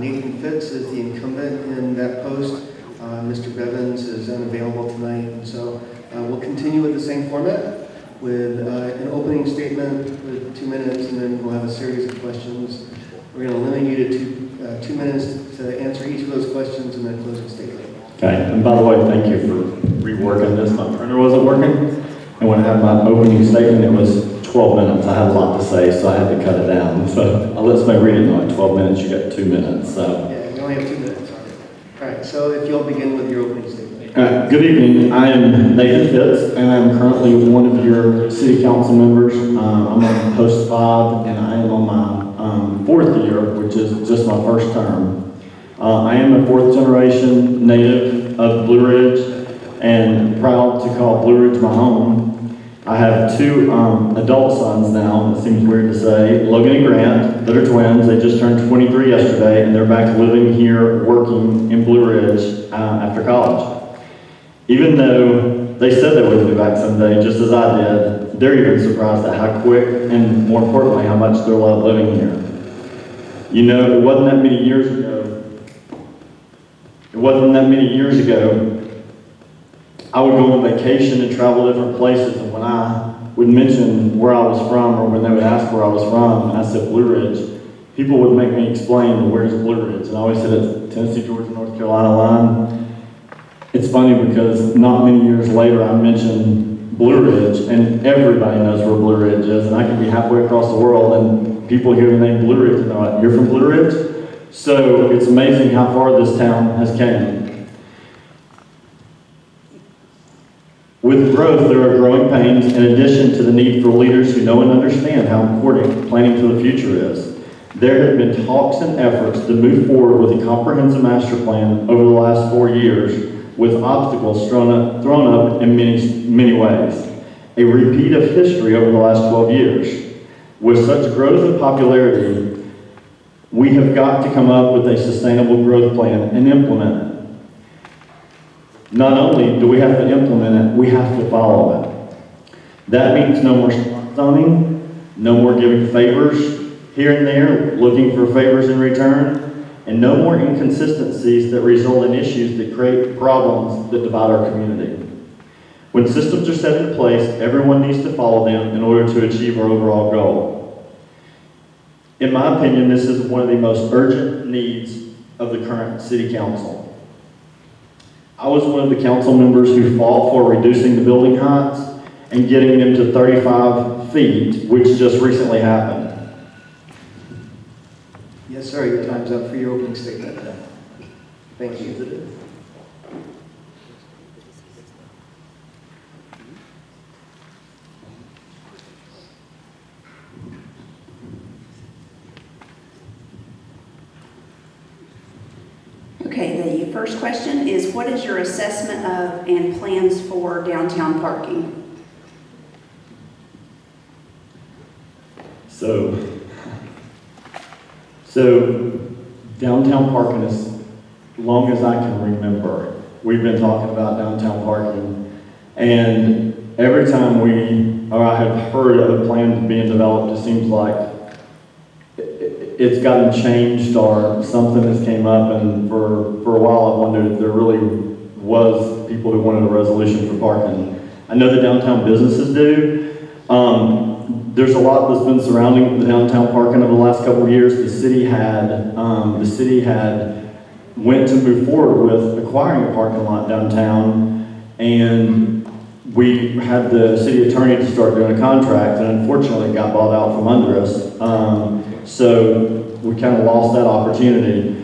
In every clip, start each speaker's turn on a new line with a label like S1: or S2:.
S1: Nathan Fitz is the incumbent in that post. Mr. Bevins is unavailable tonight, and so we'll continue with the same format with an opening statement with 2 minutes, and then we'll have a series of questions. We're going to limit you to 2 minutes to answer each of those questions and then a closing statement.
S2: Okay, and by the way, thank you for reworking this. My printer wasn't working, and when I had my opening statement, it was 12 minutes. I had a lot to say, so I had to cut it down. So I'll let somebody read it in like 12 minutes. You got 2 minutes. So.
S1: Yeah, you only have 2 minutes. All right, so if you'll begin with your opening statement.
S2: Good evening. I am Nathan Fitz, and I'm currently one of your city council members. I'm on post 5, and I am on my 4th year, which is just my first term. I am a 4th generation native of Blue Ridge, and proud to call Blue Ridge my home. I have 2 adult sons now, it seems weird to say, Logan and Grant, that are twins. They just turned 23 yesterday, and they're back living here, working in Blue Ridge after college. Even though they said they would be back someday, just as I did, they're even surprised at how quick and, more importantly, how much they're loved living here. You know, it wasn't that many years ago, I would go on vacation and travel different places, and when I would mention where I was from, or when they would ask where I was from, and I said Blue Ridge, people would make me explain where's Blue Ridge, and I always said it's Tennessee, Georgia, North Carolina line. It's funny because not many years later I mentioned Blue Ridge, and everybody knows where Blue Ridge is, and I can be halfway across the world, and people hear the name Blue Ridge, and they're like, "You're from Blue Ridge?" So it's amazing how far this town has came. With growth, there are growing pains in addition to the need for leaders who know and understand how important planning for the future is. There have been talks and efforts to move forward with a comprehensive master plan over the last 4 years, with obstacles thrown up in many ways. A repeat of history over the last 12 years. With such growth and popularity, we have got to come up with a sustainable growth plan and implement it. Not only do we have to implement it, we have to follow it. That means no more zoning, no more giving favors here and there, looking for favors in return, and no more inconsistencies that result in issues that create problems that divide our community. When systems are set in place, everyone needs to follow them in order to achieve our overall goal. In my opinion, this is one of the most urgent needs of the current city council. I was one of the council members who fought for reducing the building heights and getting them to 35 feet, which just recently happened.
S1: Yes, sir, your time's up for your opening statement. Thank you.
S3: Okay, the first question is, what is your assessment of and plans for downtown parking?
S2: So downtown parking, as long as I can remember, we've been talking about downtown parking, and every time I have heard of a plan being developed, it seems like it's gotten changed or something has came up, and for a while I wondered if there really was people who wanted a resolution for parking. I know the downtown businesses do. There's a lot that's been surrounding the downtown parking over the last couple of years. The city had went to move forward with acquiring a parking lot downtown, and we had the city attorney to start doing a contract, and unfortunately it got bought out from under us. So we kind of lost that opportunity.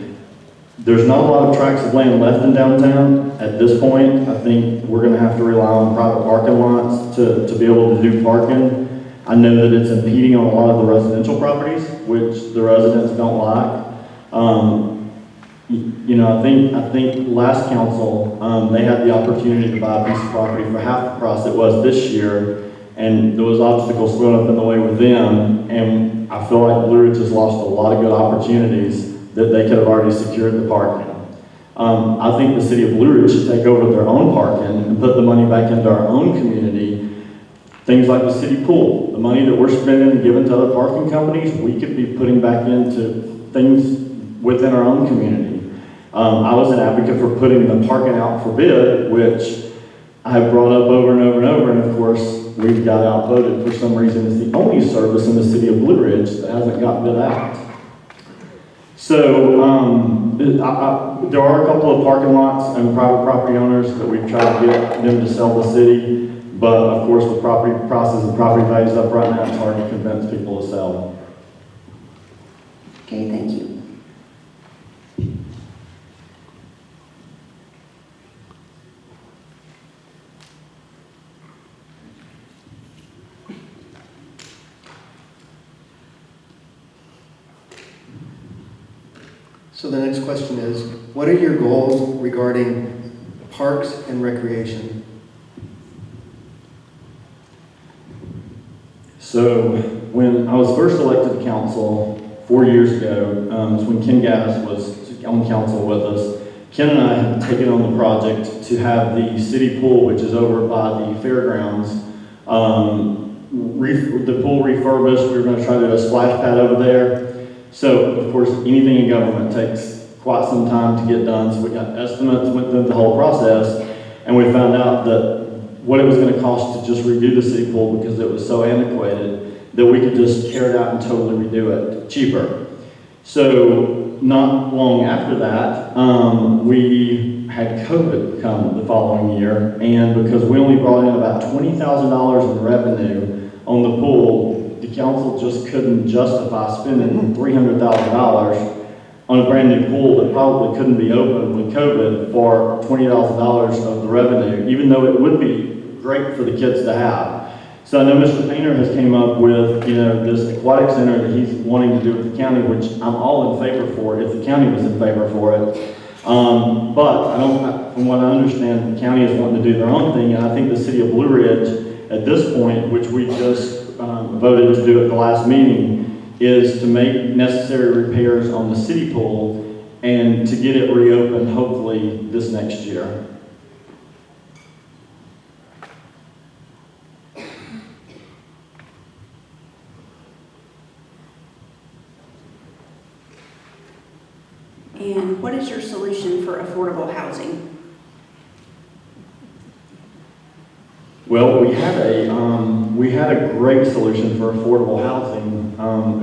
S2: There's not a lot of tracts of land left in downtown at this point. I think we're going to have to rely on private parking lots to be able to do parking. I know that it's impeding on a lot of the residential properties, which the residents don't like. You know, I think last council, they had the opportunity to buy a piece of property for half the price it was this year, and there was obstacles thrown up in the way with them, and I feel like Blue Ridge has lost a lot of good opportunities that they could have already secured the parking. I think the city of Blue Ridge should take over their own parking and put the money back into our own community. Things like the city pool, the money that we're spending and giving to other parking companies, we could be putting back into things within our own community. I was an advocate for putting the parking out for bid, which I have brought up over and over and over, and of course, we've got outvoted for some reason. It's the only service in the city of Blue Ridge that hasn't gotten bid out. So, there are a couple of parking lots and private property owners that we've tried to get them to sell the city, but of course, with property prices and property values up right now, it's hard to convince people to sell.
S3: Okay, thank you.
S1: So the next question is, what are your goals regarding parks and recreation?
S2: So when I was first elected to council 4 years ago, was when Ken Gaddis was on council with us. Ken and I had taken on the project to have the city pool, which is over by the fairgrounds, the pool refurbished. We were going to try to do a splash pad over there. So, of course, anything in government takes quite some time to get done. So we got estimates, went through the whole process, and we found out that what it was going to cost to just redo the city pool, because it was so antiquated, that we could just tear it out and totally redo it cheaper. So not long after that, we had COVID come the following year, and because we only brought in about $20,000 in revenue on the pool, the council just couldn't justify spending $300,000 on a brand new pool that probably couldn't be opened with COVID for $20,000 of the revenue, even though it would be great for the kids to have. So I know Mr. Painter has came up with, this aquatic center that he's wanting to do with the county, which I'm all in favor for if the county was in favor for it. But from what I understand, the county is wanting to do their own thing, and I think the city of Blue Ridge, at this point, which we just voted to do at the last meeting, is to make necessary repairs on the city pool and to get it reopened hopefully this next year.
S3: And what is your solution for affordable housing?
S2: Well, we had a great solution for affordable housing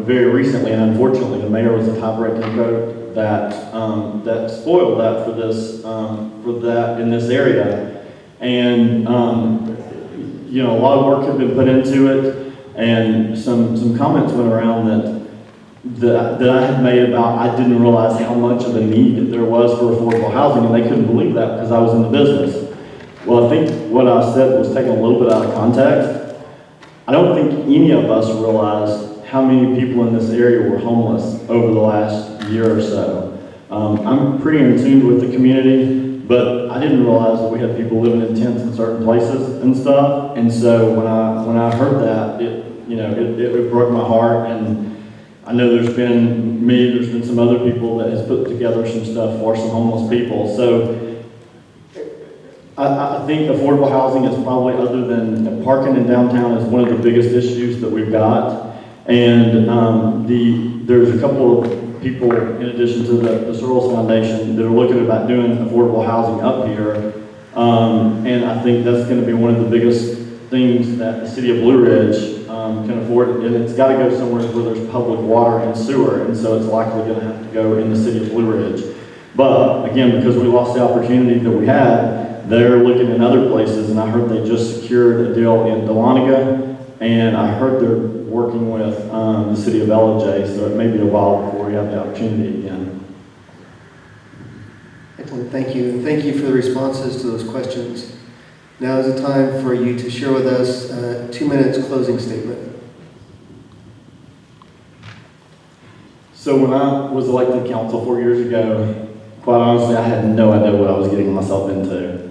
S2: very recently, and unfortunately, the mayor was a tie-breaking vote that spoiled that for that in this area. And a lot of work had been put into it, and some comments went around that I had made about I didn't realize how much of a need there was for affordable housing, and they couldn't believe that because I was in the business. Well, I think what I said was taken a little bit out of context. I don't think any of us realized how many people in this area were homeless over the last year or so. I'm pretty in tune with the community, but I didn't realize that we had people living in tents in certain places and stuff. And so when I heard that, it broke my heart. And I know there's been some other people that has put together some stuff for some homeless people. So I think affordable housing is probably, other than parking in downtown, is one of the biggest issues that we've got. And there's a couple of people, in addition to the Searles Foundation, that are looking about doing affordable housing up here. And I think that's going to be one of the biggest things that the city of Blue Ridge can afford. And it's got to go somewhere where there's public water and sewer. And so it's likely going to have to go in the city of Blue Ridge. But again, because we lost the opportunity that we had, they're looking in other places, and I heard they just secured a deal in Dahlonega, and I heard they're working with the city of LJ, so it may be a while before we have the opportunity again.
S1: Excellent, thank you. And thank you for the responses to those questions. Now is the time for you to share with us a 2 minutes closing statement.
S2: So when I was elected to council 4 years ago, quite honestly, I had no idea what I was getting myself into.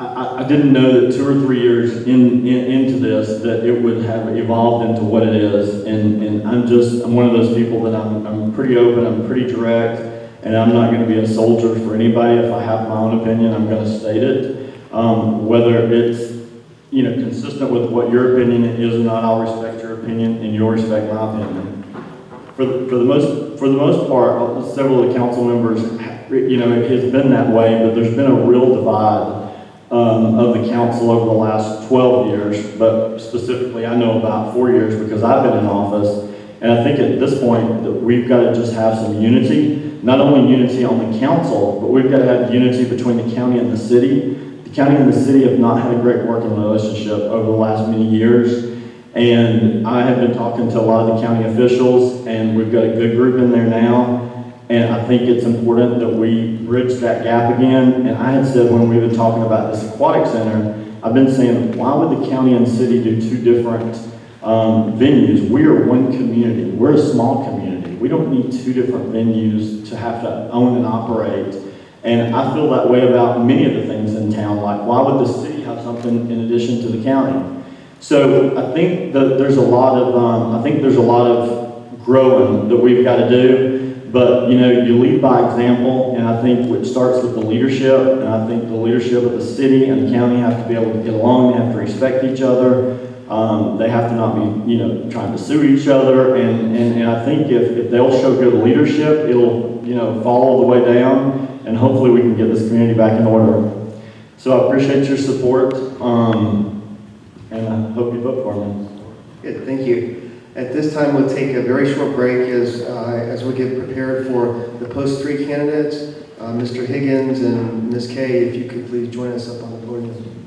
S2: I didn't know that 2 or 3 years into this that it would have evolved into what it is, and I'm one of those people that I'm pretty open, I'm pretty direct, and I'm not going to be a soldier for anybody. If I have my own opinion, I'm going to state it, whether it's consistent with what your opinion is or not, I'll respect your opinion and you'll respect my opinion. For the most part, several of the council members, it has been that way, but there's been a real divide of the council over the last 12 years, but specifically I know about 4 years because I've been in office. And I think at this point that we've got to just have some unity, not only unity on the council, but we've got to have unity between the county and the city. The county and the city have not had a great working relationship over the last many years. And I have been talking to a lot of the county officials, and we've got a good group in there now. And I think it's important that we bridge that gap again. And I had said when we've been talking about this aquatic center, I've been saying, why would the county and city do two different venues? We are one community. We're a small community. We don't need two different venues to have to own and operate. And I feel that way about many of the things in town. Like, why would the city have something in addition to the county? So I think that there's a lot of growing that we've got to do. But you lead by example, and I think it starts with the leadership. And I think the leadership of the city and the county have to be able to get along. They have to respect each other. They have to not be, trying to sue each other. And I think if they'll show good leadership, it'll, follow the way down. And hopefully we can get this community back in order. So I appreciate your support. And I hope you vote for me.
S1: Good, thank you. At this time, we'll take a very short break as we get prepared for the post 3 candidates. Mr. Higgins and Ms. Kay, if you could please join us up on the podium.